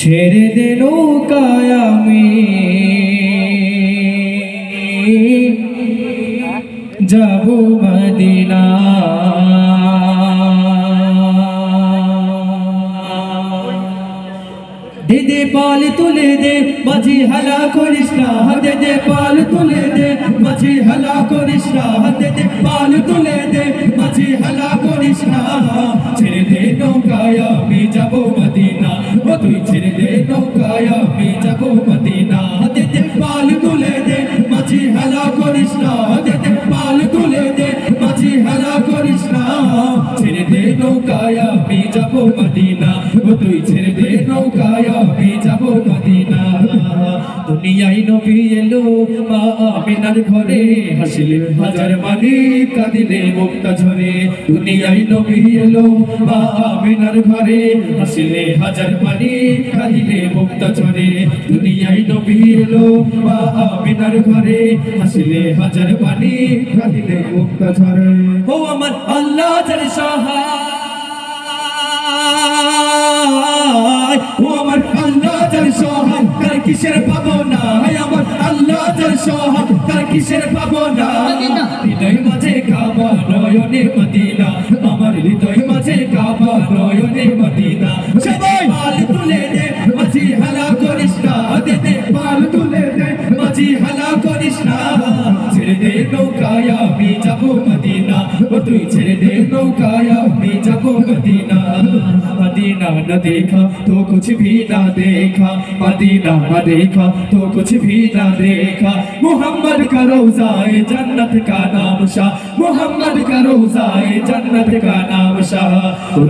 ছেড়ে দে নৌকায় আমি যাব মদিনা। দে দে পাল তুলে দে মাঝি হালা করিস না, দে দে পাল তুলে দে মাঝি হালা করিস না, দে দে পাল তুলে দে মাঝি হালা করিস না। ছেড়ে দে নৌকায় আমি যাব মদিনা, ও তুই ছেড়ে দে নৌকায় আমি যাব মদিনা। দে দে পাল তুলে দে মাঝি হালা করিস না, দে দে পাল তুলে দে মাঝি হালা করিস না। ছেড়ে দে নৌকায় আমি যাব মদিনা, ও তুই ছেড়ে দে নৌকায় আমি যাব মদিনা। দুনিয়ায় নবী এলো মা আমিনার ঘরে, হাসিলে হাজার মানি কাঁদিলে মুক্তা ঝরে। দুনিয়ায় নবী এলো মা আমিনার ঘরে, হাসিলে হাজার মানি কাঁদিলে মুক্তা ঝরে। দুনিয়ায় নবী এলো মা আমিনার ঘরে, হাসিলে হাজার মানি কাঁদিলে মুক্তা ঝরে। ও আমার আল্লাহ যার সহায়, ও আমার আল্লাহ যার সহায়, তার কিসের পাবো না। আমার আল্লাহ যার সহায়, তার কিসের পাবো না। হৃদয় মাঝে কাবা নয়নে মদিনা, আমার হৃদয় মাঝে কাবা নয়নে মদিনা। সবাই পাল তুলে দে মাঝি হালা করিস না, দে দে পাল তুলে দে মাঝি হালা করিস না। ছেড়ে দে নৌকায় আমি যাব মদিনা, ও তুই ছেড়ে দে নৌকায় আমি যাব মদিনা। मदीना न देखा तो कुछ भी ना देखा, मदीना न देखा तो कुछ भी ना देखा। मोहम्मद का रोज़ाए जन्नत का नाम शाह, मोहम्मद का रोज़ाए जन्नत का नाम शाह।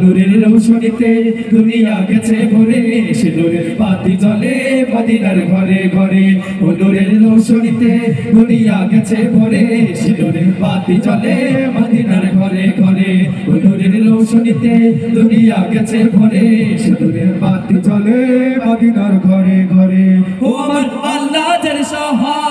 नूरेर रोशनीते दुनिया गेছে ভরে, সে নূরের বাতি জ্বলে মদিনার ঘরে ঘরে। নূরের রোশনীতে দুনিয়া গেছে ভরে, সে নূরের বাতি জ্বলে মদিনার ঘরে ঘরে। নূরের রোশনীতে দুনিয়া গেছে ভরে, সে নূরের বাতি জ্বলে মদিনার ঘরে ঘরে। ও আমার আল্লাহ যার সহায়,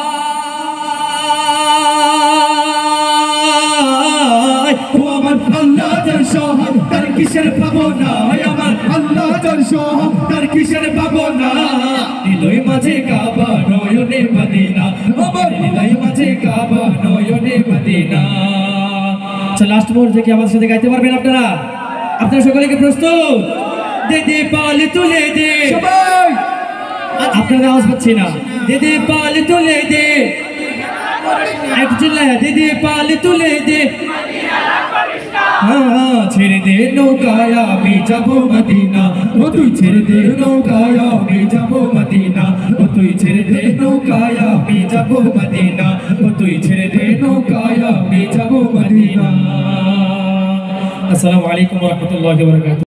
ও আমার আল্লাহ যার সহায়, তার কিসের পাবো না। আমার আল্লাহ যার সহায়, তার কিসের পাবো না। হৃদয় মাঝে কাবা নয়নে মদিনা, আমার হৃদয় মাঝে কাবা নয়নে মদিনা। আচ্ছা, লাস্ট পর্যায়ে কি আমাদের সাথে গাইতে পারবেন আপনারা? আপনারা সকলে কি প্রস্তুত? দে দে পাল তুলে দে সবাই, আপনারা আওয়াজ পাচ্ছি না। দে দে পাল তুলে দে, এক চিল্লায় দে দে পাল তুলে দে। হ্যাঁ, ছেড়ে দে নৌকায় আমি যাব মদিনা, ও তুই ছেড়ে দে নৌকায় আমি যাব মদিনা। ও তুই ছেড়ে দে নৌকায় আমি যাব মদিনা, ও তুই ছেড়ে দে নৌকায় আমি যাব মদিনা। আসসালামু আলাইকুম ওয়া রাহমাতুল্লাহি ওয়া বারাকাতুহু।